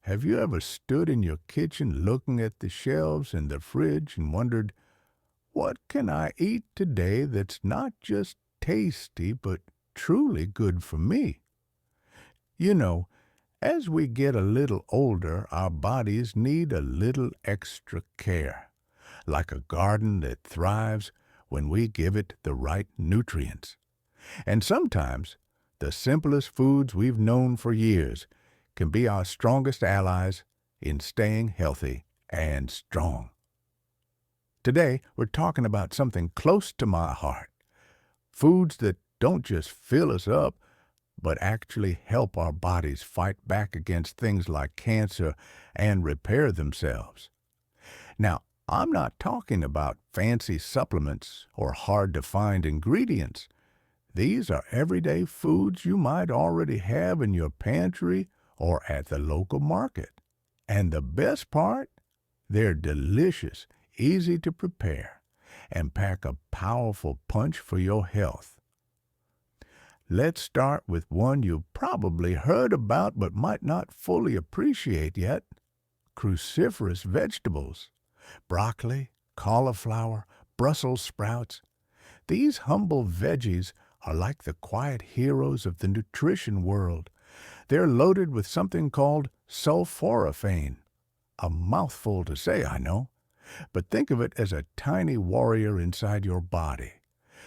have you ever stood in your kitchen looking at the shelves in the fridge and wondered, what can I eat today that's not just tasty but truly good for me? You know, as we get a little older, our bodies need a little extra care, like a garden that thrives when we give it the right nutrients. And sometimes, the simplest foods we've known for years can be our strongest allies in staying healthy and strong. Today, we're talking about something close to my heart, foods that don't just fill us up, but actually help our bodies fight back against things like cancer and repair themselves. Now, I'm not talking about fancy supplements or hard-to-find ingredients. These are everyday foods you might already have in your pantry or at the local market. And the best part? They're delicious, easy to prepare, and pack a powerful punch for your health. Let's start with one you've probably heard about but might not fully appreciate yet: cruciferous vegetables. Broccoli, cauliflower, Brussels sprouts. These humble veggies are like the quiet heroes of the nutrition world. They're loaded with something called sulforaphane. A mouthful to say, I know, but think of it as a tiny warrior inside your body.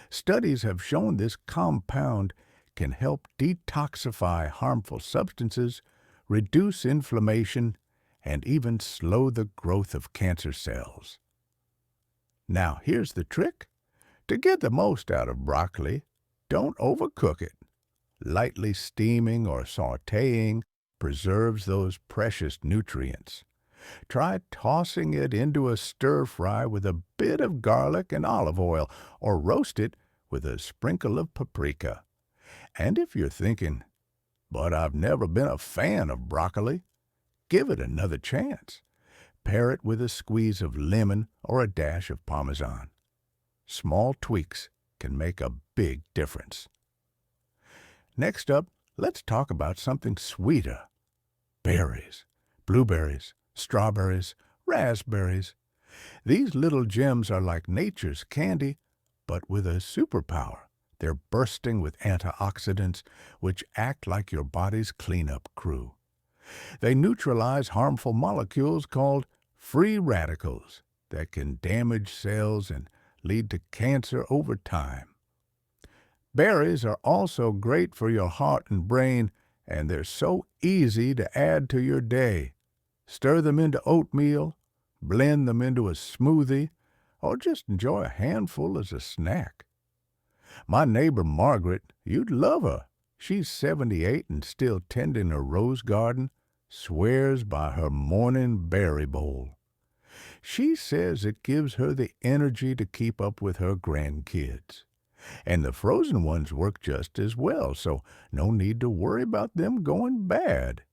Studies have shown this compound can help detoxify harmful substances, reduce inflammation, and even slow the growth of cancer cells. Now, here's the trick. To get the most out of broccoli, don't overcook it. Lightly steaming or sautéing preserves those precious nutrients. Try tossing it into a stir-fry with a bit of garlic and olive oil, or roast it with a sprinkle of paprika. And if you're thinking, but I've never been a fan of broccoli, give it another chance. Pair it with a squeeze of lemon or a dash of Parmesan. Small tweaks can make a big difference. Next up, let's talk about something sweeter. Berries, blueberries, strawberries, raspberries. These little gems are like nature's candy, but with a superpower. They're bursting with antioxidants, which act like your body's cleanup crew. They neutralize harmful molecules called free radicals that can damage cells and lead to cancer over time. Berries are also great for your heart and brain, and they're so easy to add to your day. Stir them into oatmeal, blend them into a smoothie, or just enjoy a handful as a snack. My neighbor Margaret, you'd love her. She's 78 and still tending her rose garden, swears by her morning berry bowl. She says it gives her the energy to keep up with her grandkids. And the frozen ones work just as well, so no need to worry about them going bad.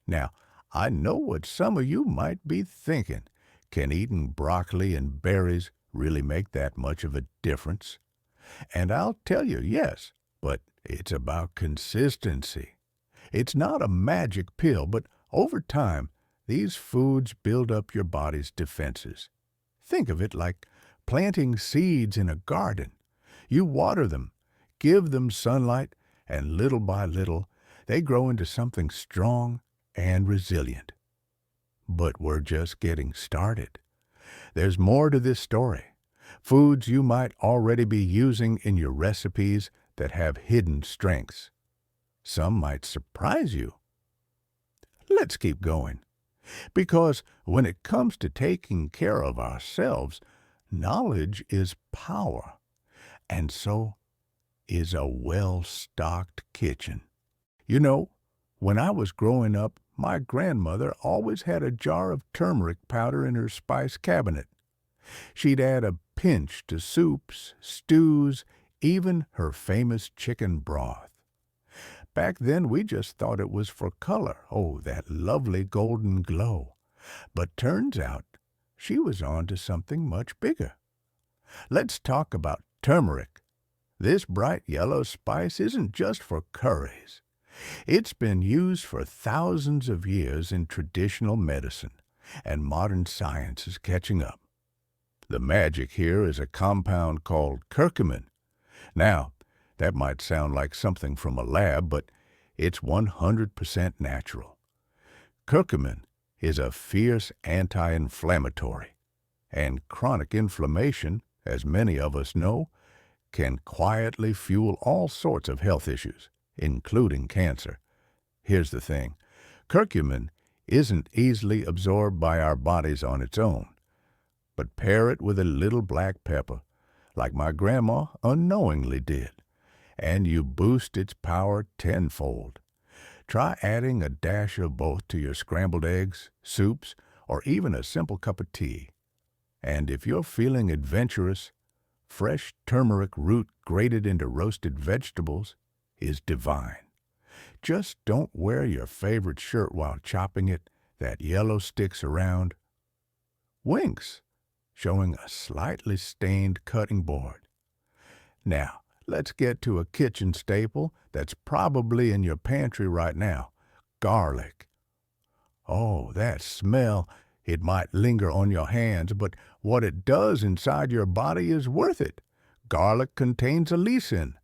Now, I know what some of you might be thinking. Can eating broccoli and berries really make that much of a difference? And I'll tell you, yes, but it's about consistency. It's not a magic pill, but over time, these foods build up your body's defenses. Think of it like planting seeds in a garden. You water them, give them sunlight, and little by little, they grow into something strong and resilient. But we're just getting started. There's more to this story. Foods you might already be using in your recipes that have hidden strengths. Some might surprise you. Let's keep going. Because when it comes to taking care of ourselves, knowledge is power. And so is a well-stocked kitchen. You know, when I was growing up, my grandmother always had a jar of turmeric powder in her spice cabinet. She'd add a pinch to soups, stews, even her famous chicken broth. Back then, we just thought it was for color. Oh, that lovely golden glow. But turns out, she was on to something much bigger. Let's talk about turmeric. This bright yellow spice isn't just for curries. It's been used for thousands of years in traditional medicine, and modern science is catching up. The magic here is a compound called curcumin. Now, that might sound like something from a lab, but it's 100% natural. Curcumin is a fierce anti-inflammatory, and chronic inflammation, as many of us know, can quietly fuel all sorts of health issues, including cancer. Here's the thing. Curcumin isn't easily absorbed by our bodies on its own, but pair it with a little black pepper, like my grandma unknowingly did, and you boost its power tenfold. Try adding a dash of both to your scrambled eggs, soups, or even a simple cup of tea. And if you're feeling adventurous, fresh turmeric root grated into roasted vegetables is divine. Just don't wear your favorite shirt while chopping it. That yellow sticks around. Winks, showing a slightly stained cutting board. Now, let's get to a kitchen staple that's probably in your pantry right now. Garlic. Oh, that smell. It might linger on your hands, but what it does inside your body is worth it. Garlic contains allicin,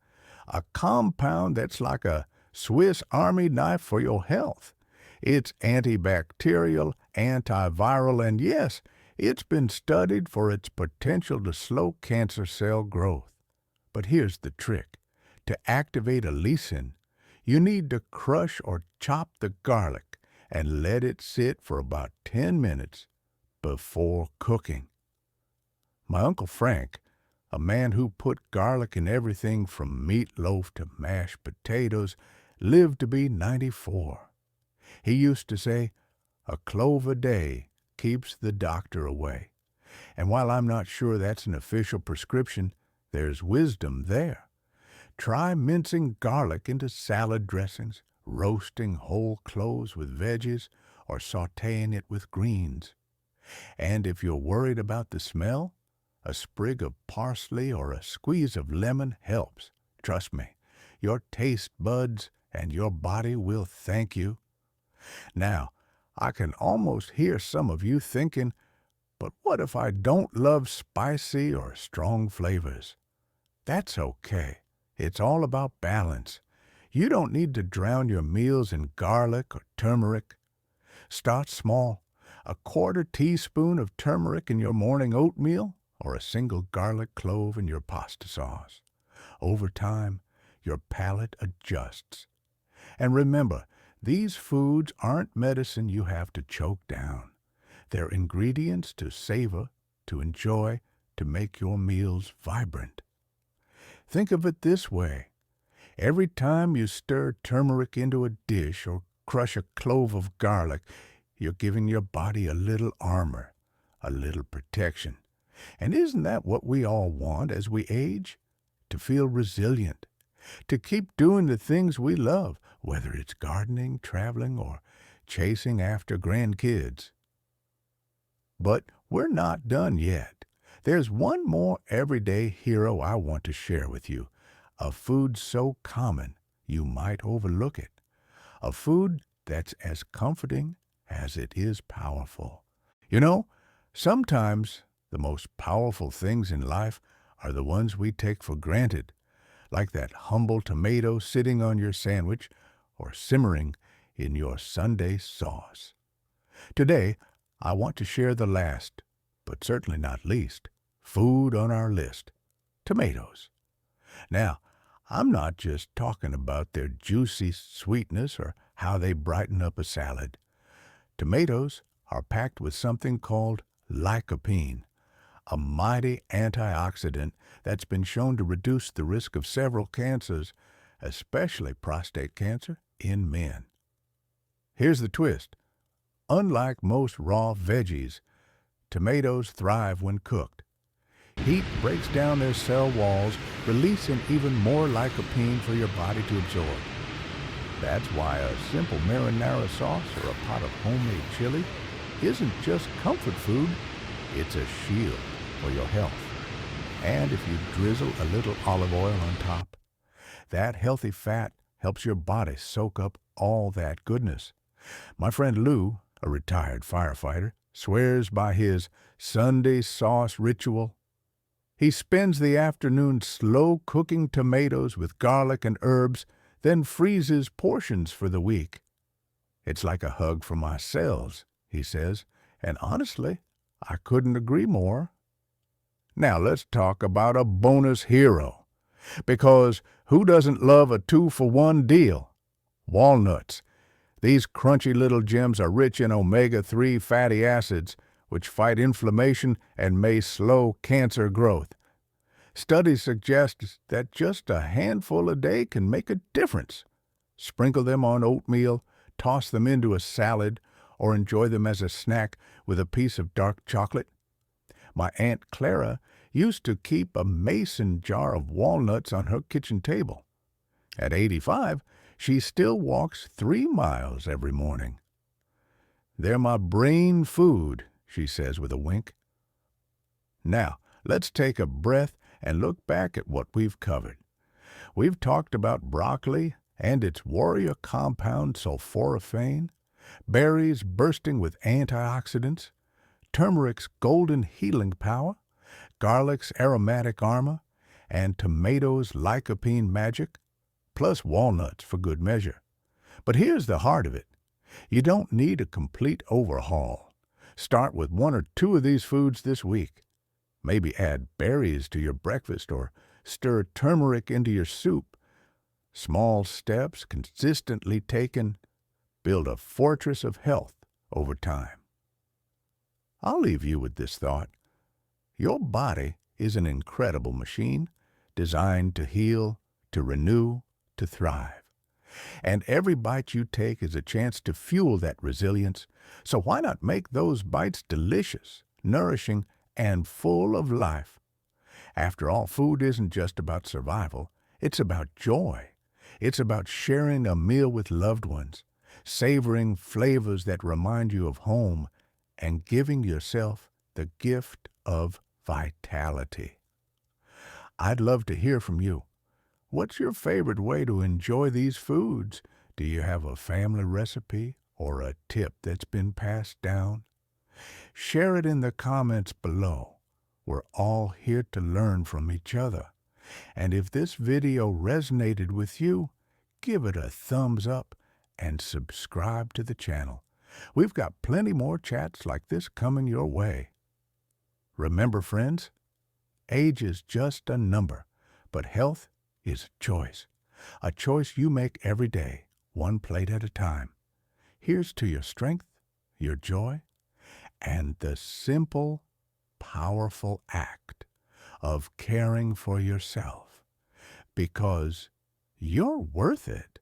a compound that's like a Swiss Army knife for your health. It's antibacterial, antiviral, and yes, it's been studied for its potential to slow cancer cell growth. But here's the trick. To activate allicin, you need to crush or chop the garlic and let it sit for about 10 minutes before cooking. My Uncle Frank, a man who put garlic in everything from meatloaf to mashed potatoes, lived to be 94. He used to say, "A clove a day keeps the doctor away." And while I'm not sure that's an official prescription, there's wisdom there. Try mincing garlic into salad dressings, roasting whole cloves with veggies, or sautéing it with greens. And if you're worried about the smell, a sprig of parsley or a squeeze of lemon helps. Trust me, your taste buds and your body will thank you. Now, I can almost hear some of you thinking, but what if I don't love spicy or strong flavors? That's okay. It's all about balance. You don't need to drown your meals in garlic or turmeric. Start small. A quarter teaspoon of turmeric in your morning oatmeal, or a single garlic clove in your pasta sauce. Over time, your palate adjusts. And remember, these foods aren't medicine you have to choke down. They're ingredients to savor, to enjoy, to make your meals vibrant. Think of it this way. Every time you stir turmeric into a dish or crush a clove of garlic, you're giving your body a little armor, a little protection. And isn't that what we all want as we age? To feel resilient, to keep doing the things we love, whether it's gardening, traveling, or chasing after grandkids. But we're not done yet. There's one more everyday hero I want to share with you, a food so common you might overlook it, a food that's as comforting as it is powerful. You know, sometimes the most powerful things in life are the ones we take for granted, like that humble tomato sitting on your sandwich or simmering in your Sunday sauce. Today, I want to share the last, but certainly not least, food on our list, tomatoes. Now, I'm not just talking about their juicy sweetness or how they brighten up a salad. Tomatoes are packed with something called lycopene, a mighty antioxidant that's been shown to reduce the risk of several cancers, especially prostate cancer, in men. Here's the twist. Unlike most raw veggies, tomatoes thrive when cooked. Heat breaks down their cell walls, releasing even more lycopene for your body to absorb. That's why a simple marinara sauce or a pot of homemade chili isn't just comfort food, it's a shield for your health. And if you drizzle a little olive oil on top, that healthy fat helps your body soak up all that goodness. My friend Lou, a retired firefighter, swears by his Sunday sauce ritual. He spends the afternoon slow cooking tomatoes with garlic and herbs, then freezes portions for the week. It's like a hug for my cells, he says, and honestly, I couldn't agree more. Now let's talk about a bonus hero, because who doesn't love a 2-for-1 deal? Walnuts. These crunchy little gems are rich in omega-3 fatty acids, which fight inflammation and may slow cancer growth. Studies suggest that just a handful a day can make a difference. Sprinkle them on oatmeal, toss them into a salad, or enjoy them as a snack with a piece of dark chocolate. My Aunt Clara used to keep a mason jar of walnuts on her kitchen table. At 85, she still walks 3 miles every morning. They're my brain food, she says with a wink. Now, let's take a breath and look back at what we've covered. We've talked about broccoli and its warrior compound sulforaphane, berries bursting with antioxidants, turmeric's golden healing power, garlic's aromatic armor, and tomatoes' lycopene magic, plus walnuts for good measure. But here's the heart of it. You don't need a complete overhaul. Start with 1 or 2 of these foods this week. Maybe add berries to your breakfast or stir turmeric into your soup. Small steps, consistently taken, build a fortress of health over time. I'll leave you with this thought. Your body is an incredible machine, designed to heal, to renew, to thrive. And every bite you take is a chance to fuel that resilience, so why not make those bites delicious, nourishing, and full of life? After all, food isn't just about survival, it's about joy. It's about sharing a meal with loved ones, savoring flavors that remind you of home, and giving yourself the gift of vitality. I'd love to hear from you. What's your favorite way to enjoy these foods? Do you have a family recipe or a tip that's been passed down? Share it in the comments below. We're all here to learn from each other. And if this video resonated with you, give it a thumbs up and subscribe to the channel. We've got plenty more chats like this coming your way. Remember, friends, age is just a number, but health is a choice you make every day, one plate at a time. Here's to your strength, your joy, and the simple, powerful act of caring for yourself, because you're worth it.